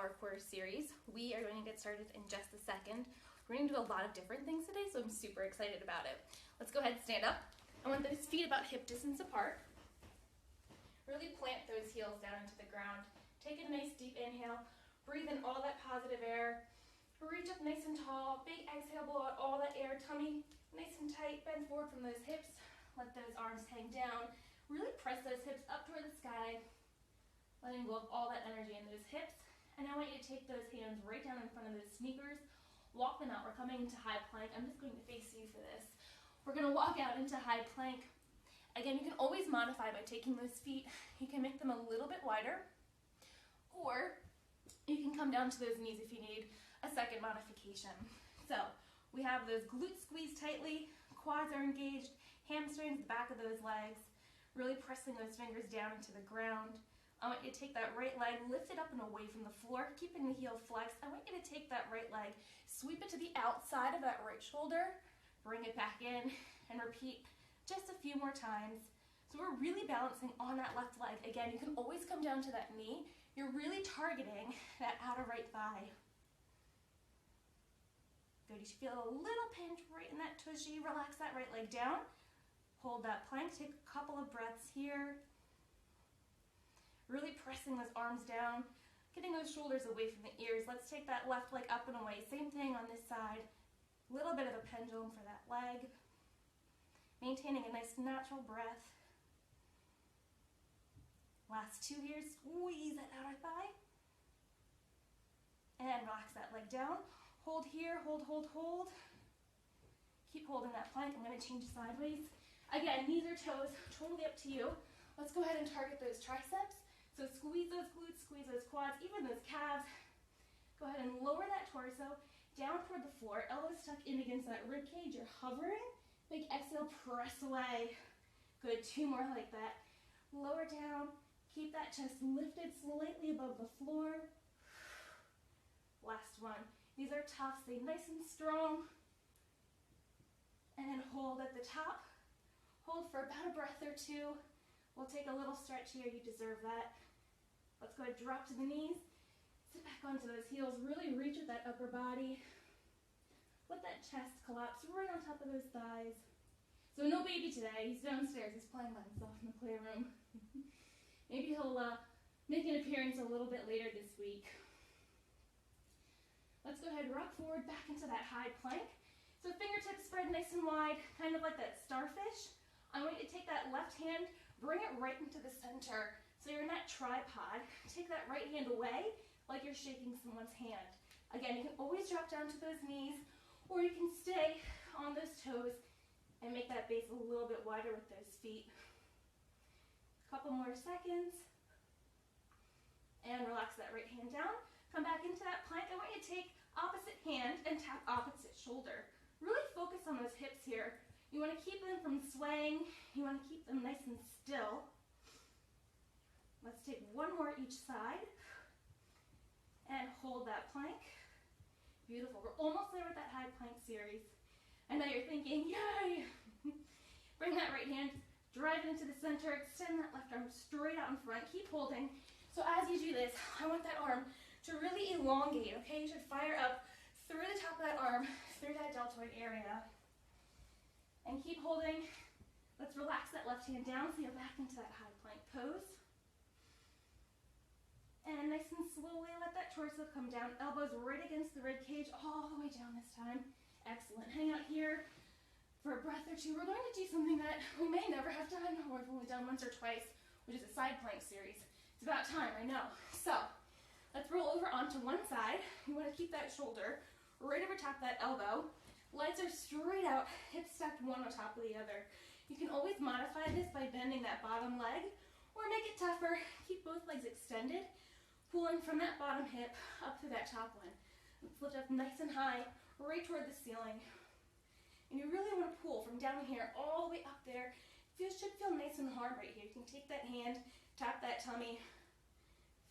POWERCore Series. We are going to get started in just a second. We're going to do a lot of different things today, so I'm super excited about it. Let's go ahead and stand up. I want those feet about hip distance apart. Really plant those heels down into the ground. Take a nice deep inhale. Breathe in all that positive air. Reach up nice and tall. Big exhale, blow out all that air. Tummy nice and tight. Bend forward from those hips. Let those arms hang down. Really press those hips up toward the sky. Letting go of all that energy in those hips. And I want you to take those hands right down in front of those sneakers. Walk them out. We're coming into high plank. I'm just going to face you for this. We're going to walk out into high plank. Again, you can always modify by taking those feet. You can make them a little bit wider. Or you can come down to those knees if you need a second modification. So we have those glutes squeezed tightly. Quads are engaged. Hamstrings, the back of those legs. Really pressing those fingers down into the ground. I want you to take that right leg, lift it up and away from the floor, keeping the heel flexed. I want you to take that right leg, sweep it to the outside of that right shoulder, bring it back in, and repeat just a few more times. So we're really balancing on that left leg. Again, you can always come down to that knee. You're really targeting that outer right thigh. Good, you should feel a little pinch right in that tushy. Relax that right leg down. Hold that plank, take a couple of breaths here. Really pressing those arms down, getting those shoulders away from the ears. Let's take that left leg up and away. Same thing on this side. A little bit of a pendulum for that leg. Maintaining a nice natural breath. Last two here, squeeze that outer thigh. And relax that leg down. Hold here, hold, hold, hold. Keep holding that plank. I'm going to change sideways. Again, knees or toes, totally up to you. Let's go ahead and target those triceps. So squeeze those glutes, squeeze those quads, even those calves. Go ahead and lower that torso down toward the floor. Elbows tuck in against that rib cage. You're hovering. Big exhale, press away. Good, two more like that. Lower down. Keep that chest lifted slightly above the floor. Last one. These are tough. Stay nice and strong. And then hold at the top. Hold for about a breath or two. We'll take a little stretch here. You deserve that. Let's go ahead and drop to the knees. Sit back onto those heels. Really reach with that upper body. Let that chest collapse right on top of those thighs. So no baby today. He's downstairs. He's playing by himself in the playroom. Maybe he'll make an appearance a little bit later this week. Let's go ahead and rock forward back into that high plank. So fingertips spread nice and wide, kind of like that starfish. I want you to take that left hand, bring it right into the center. So you're in that tripod. Take that right hand away like you're shaking someone's hand. Again, you can always drop down to those knees, or you can stay on those toes and make that base a little bit wider with those feet. A couple more seconds. And relax that right hand down. Come back into that plank. I want you to take opposite hand and tap opposite shoulder. Really focus on those hips here. You want to keep them from swaying. You want to keep them nice and still. Let's take one more each side. And hold that plank. Beautiful. We're almost there with that high plank series. I know you're thinking, yay! Bring that right hand, drive it into the center, extend that left arm straight out in front. Keep holding. So as you do this, I want that arm to really elongate, okay? You should fire up through the top of that arm, through that deltoid area. And keep holding. Let's relax that left hand down so you're back into that high plank pose. And nice and slowly let that torso come down. Elbows right against the rib cage, all the way down this time. Excellent. Hang out here for a breath or two. We're going to do something that we may never have done, or we've only done once or twice, which is a side plank series. It's about time, I know. So let's roll over onto one side. You want to keep that shoulder right over top of that elbow. Legs are straight out, hips stacked one on top of the other. You can always modify this by bending that bottom leg, or make it tougher. Keep both legs extended, pulling from that bottom hip up to that top one. Let's lift up nice and high, right toward the ceiling. And you really want to pull from down here all the way up there. It should feel nice and hard right here. You can take that hand, tap that tummy,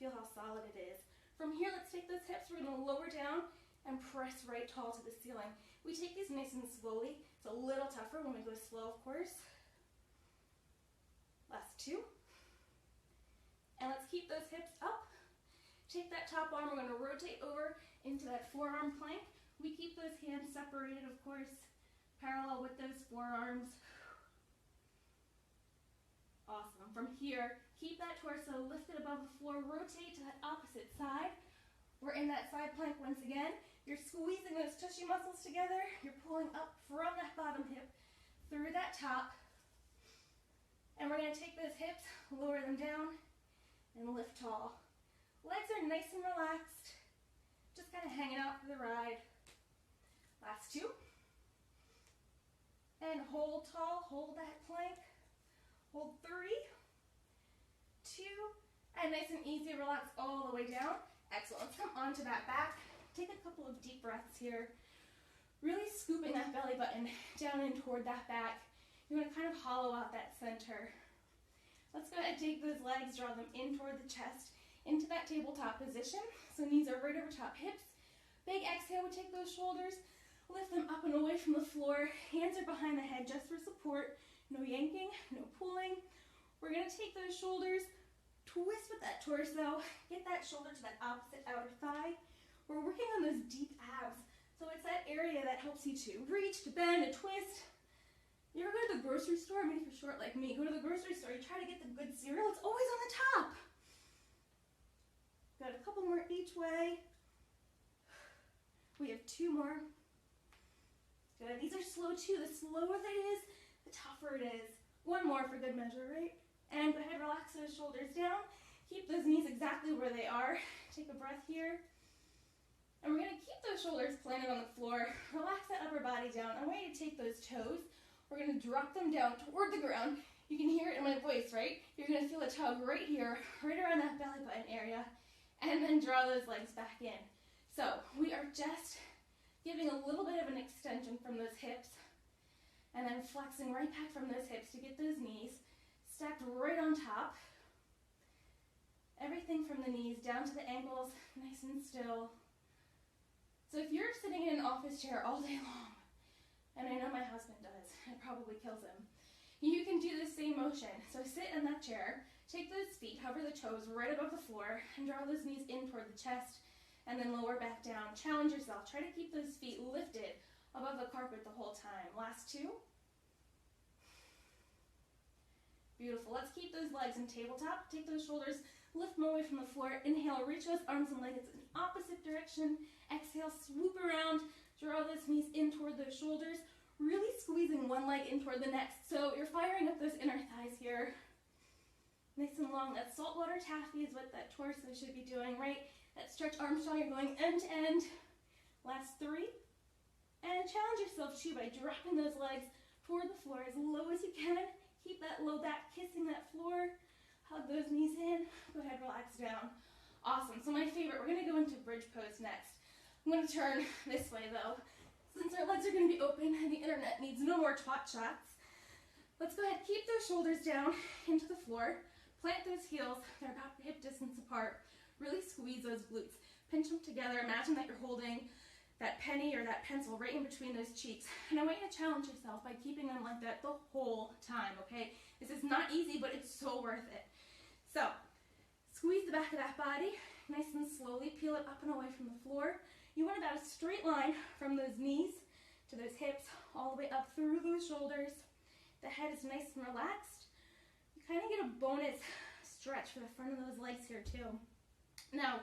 feel how solid it is. From here, let's take those hips. We're going to lower down and press right tall to the ceiling. We take these nice and slowly. It's a little tougher when we go slow, of course. Last two. And let's keep those hips up. take that top arm, we're gonna rotate over into that forearm plank. We keep those hands separated, of course, parallel with those forearms. Awesome. From here, keep that torso lifted above the floor, rotate to that opposite side. We're in that side plank once again. You're squeezing those tushy muscles together. You're pulling up from that bottom hip through that top. And we're going to take those hips, lower them down, and lift tall. Legs are nice and relaxed, just kind of hanging out for the ride. Last two. And hold tall, hold that plank. Hold 3, 2, and nice and easy, relax all the way down. Excellent. Let's come onto that back. Take a couple of deep breaths here. Really scooping that belly button down in toward that back. You want to kind of hollow out that center. Let's go ahead and take those legs, draw them in toward the chest, into that tabletop position. So knees are right over top hips. Big exhale, we take those shoulders, lift them up and away from the floor. Hands are behind the head just for support. No yanking, no pulling. We're going to take those shoulders, twist with that torso, get that shoulder to that opposite outer thigh. We're working on those deep abs. So it's that area that helps you to reach, to bend, to twist. You ever go to the grocery store? I mean, if you're short like me, go to the grocery store, you try to get the good cereal, it's always on the top. Got a couple more each way. We have 2 more. Good. These are slow too. The slower that is, the tougher it is. 1 more for good measure, right? And go ahead, relax those shoulders down. Keep those knees exactly where they are. Take a breath here. And we're gonna keep those shoulders planted on the floor. Relax that upper body down. I want you to take those toes. We're gonna drop them down toward the ground. You can hear it in my voice, right? You're gonna feel a tug right here, right around that belly button area. And then draw those legs back in. So we are just giving a little bit of an extension from those hips. And then flexing right back from those hips to get those knees stacked right on top. Everything from the knees down to the ankles, nice and still. So if you're sitting in an office chair all day long, and I know my husband does, it probably kills him, you can do the same motion. So sit in that chair, take those feet, hover the toes right above the floor, and draw those knees in toward the chest, and then lower back down. Challenge yourself. Try to keep those feet lifted above the carpet the whole time. Last 2. Beautiful. Let's keep those legs in tabletop. Take those shoulders, lift them away from the floor. Inhale, reach those arms and legs in opposite direction. Exhale, swoop around. Draw those knees in toward those shoulders. Really squeezing one leg in toward the next. So you're firing up those inner thighs here. Nice and long. That saltwater taffy is what that torso should be doing, right? That stretch Armstrong, you're going end to end. Last 3. And challenge yourself too by dropping those legs toward the floor as low as you can. Keep that low back kissing that floor. Hug those knees in. Go ahead, relax down. Awesome. So my favorite, we're going to go into bridge pose next. I'm going to turn this way though. Since our legs are going to be open and the internet needs no more twat shots, let's go ahead, keep those shoulders down into the floor. Plant those heels. They're about hip distance apart. Really squeeze those glutes. Pinch them together. Imagine that you're holding that penny or that pencil right in between those cheeks. And I want you to challenge yourself by keeping them like that the whole time, okay? This is not easy, but it's so worth it. So, squeeze the back of that body, nice and slowly peel it up and away from the floor. You want about a straight line from those knees to those hips, all the way up through those shoulders. The head is nice and relaxed. You kind of get a bonus stretch for the front of those legs here too. Now,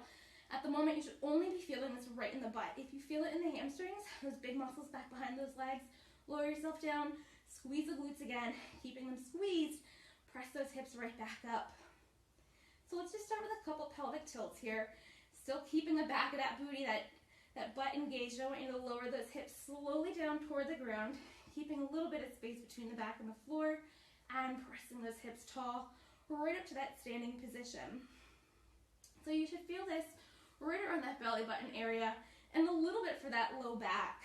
at the moment, you should only be feeling this right in the butt. If you feel it in the hamstrings, those big muscles back behind those legs, lower yourself down, squeeze the glutes again, keeping them squeezed, press those hips right back up. So let's just start with a couple pelvic tilts here. Still keeping the back of that booty, that butt engaged. I want you to lower those hips slowly down toward the ground, keeping a little bit of space between the back and the floor, and pressing those hips tall, right up to that standing position. So you should feel this right around that belly button area, and a little bit for that low back.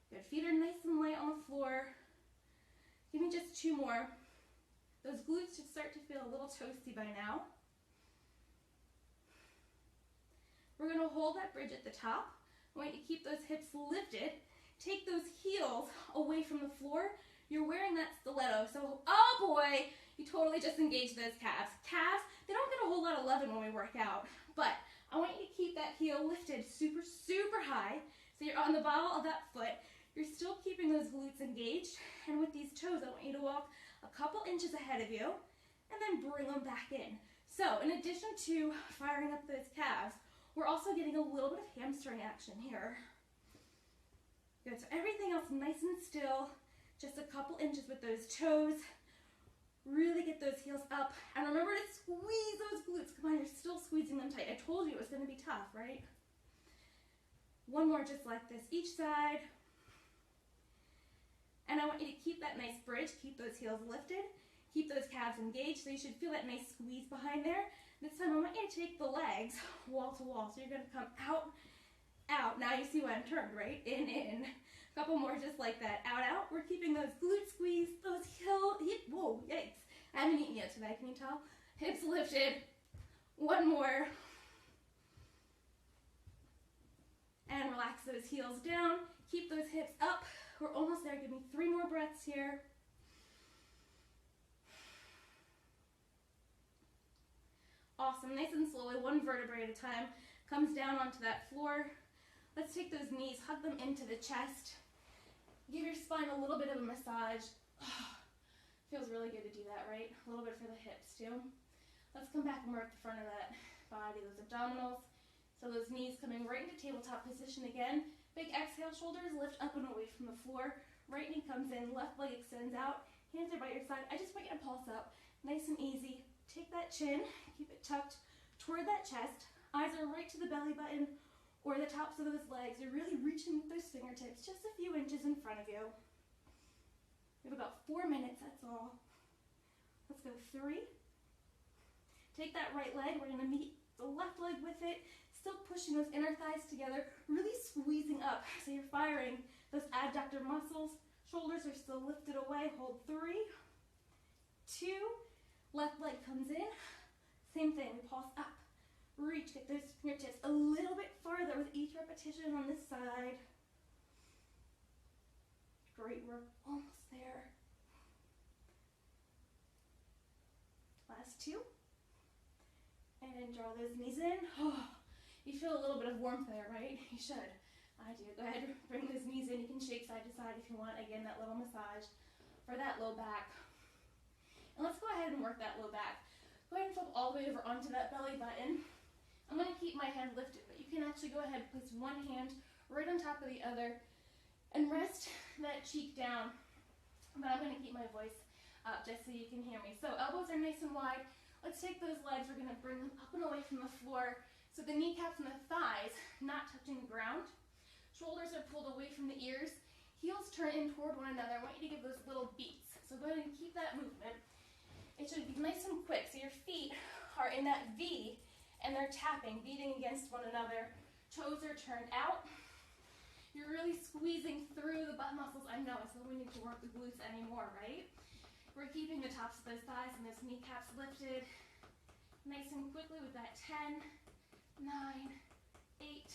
Good. Feet are nice and light on the floor. Give me just 2 more. Those glutes should start to feel a little toasty by now. We're going to hold that bridge at the top. I want you to keep those hips lifted. Take those heels away from the floor. You're wearing that stiletto, so oh boy, you totally just engage those calves. Calves, they don't get a whole lot of loving when we work out, but I want you to keep that heel lifted super, super high. So you're on the ball of that foot. You're still keeping those glutes engaged. And with these toes, I want you to walk a couple inches ahead of you and then bring them back in. So in addition to firing up those calves, we're also getting a little bit of hamstring action here. Good, so everything else nice and still, just a couple inches with those toes. Really get those heels up. And remember to squeeze those glutes. Come on, you're still squeezing them tight. I told you it was gonna be tough, right? One more just like this, each side. And I want you to keep that nice bridge, keep those heels lifted, keep those calves engaged, so you should feel that nice squeeze behind there. This time I want you to take the legs wall to wall. So you're gonna come out, out. Now you see why I'm turned, right? In, in. A couple more just like that. Out, out. We're keeping those glutes squeezed, those hip, whoa, yikes. I haven't eaten yet today, can you tell? Hips lifted. One more. And relax those heels down. Keep those hips up. We're almost there. Give me 3 more breaths here. Awesome. Nice and slowly, one vertebrae at a time, comes down onto that floor. Let's take those knees, hug them into the chest. Give your spine a little bit of a massage. Oh, feels really good to do that, right? A little bit for the hips too. Let's come back and work the front of that body, those abdominals. So those knees coming right into tabletop position again. Big exhale, shoulders lift up and away from the floor. Right knee comes in, left leg extends out. Hands are by your side. I just want you to pulse up. Nice and easy. Take that chin, keep it tucked toward that chest. Eyes are right to the belly button or the tops of those legs. You're really reaching with those fingertips just a few inches in front of you. We have about 4 minutes, that's all. Let's go 3. Take that right leg. We're going to meet the left leg with it. Still pushing those inner thighs together, really squeezing up. So you're firing those adductor muscles. Shoulders are still lifted away. Hold 3, 2, left leg comes in. Same thing, we pulse up. Reach, get those fingertips a little bit farther with each repetition on this side. Great work, almost there. Last 2. And draw those knees in. Oh, you feel a little bit of warmth there, right? You should. I do. Go ahead, bring those knees in. You can shake side to side if you want. Again, that little massage for that low back. And let's go ahead and work that low back. Go ahead and flip all the way over onto that belly button. I'm going to keep my hand lifted, but you can actually go ahead and place one hand right on top of the other and rest that cheek down. But I'm going to keep my voice up just so you can hear me. So elbows are nice and wide. Let's take those legs. We're going to bring them up and away from the floor. So the kneecaps and the thighs not touching the ground. Shoulders are pulled away from the ears. Heels turn in toward one another. I want you to give those little beats. So go ahead and keep that movement. It should be nice and quick. So your feet are in that V and they're tapping, beating against one another. Toes are turned out. You're really squeezing through the butt muscles. I know, so we need to work the glutes anymore, right? We're keeping the tops of those thighs and those kneecaps lifted. Nice and quickly with that 10, 9, 8.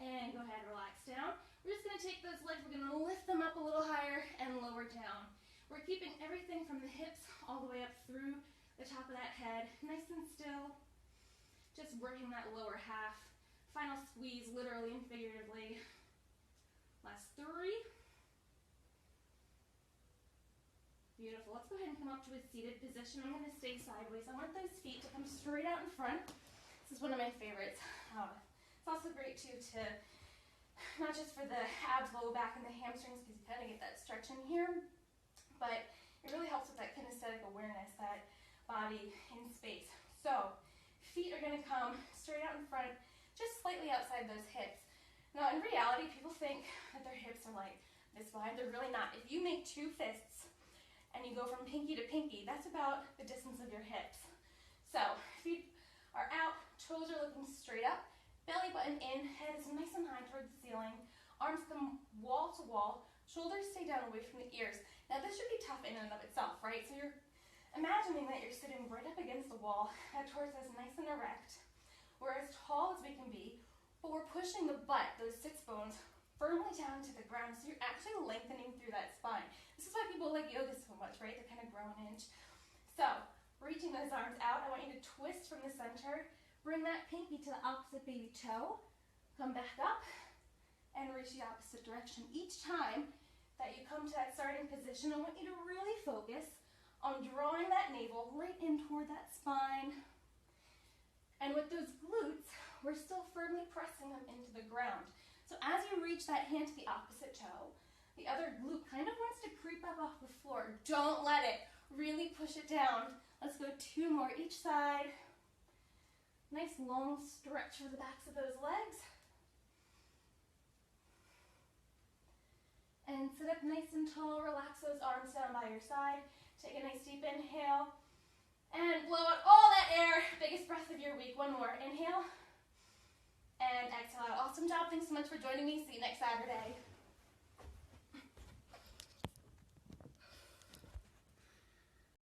And go ahead, relax down. We're just going to take those legs, we're going to lift them up a little higher and lower down. We're keeping everything from the hips all the way up through the top of that head, nice and still. Just working that lower half. Final squeeze, literally and figuratively. Last 3. Beautiful. Let's go ahead and come up to a seated position. I'm going to stay sideways. I want those feet to come straight out in front. This is one of my favorites. It's also great too to, not just for the abs, low back, and the hamstrings, because you kind of get that stretch in here, but it really helps with that kinesthetic awareness, that body in space. So feet are going to come straight out in front, just slightly outside those hips. Now in reality, people think that their hips are like this wide. They're really not. If you make 2 fists and you go from pinky to pinky, that's about the distance of your hips. So feet are out, toes are looking straight up, belly button in, head is nice and high towards the ceiling, arms come wall to wall, shoulders stay down away from the ears. Now this should be tough in and of itself, right? So you're imagining that you're sitting right up against the wall, head torso is nice and erect. We're as tall as we can be, but we're pushing the butt, those sits bones, firmly down to the ground, so you're actually lengthening through that spine. This is why people like yoga so much, right? They kind of grow an inch. So, reaching those arms out, I want you to twist from the center, bring that pinky to the opposite baby toe, come back up, and reach the opposite direction. Each time that you come to that starting position, I want you to really focus on drawing that navel right in toward that spine. And with those glutes, we're still firmly pressing them into the ground. So as you reach that hand to the opposite toe, the other glute kind of wants to creep up off the floor. Don't let it. Really push it down. Let's go 2 more each side. Nice long stretch for the backs of those legs. And sit up nice and tall. Relax those arms down by your side. Take a nice deep inhale. And blow out all that air. Biggest breath of your week. One more. Inhale. And exhale out. Awesome job. Thanks so much for joining me. See you next Saturday.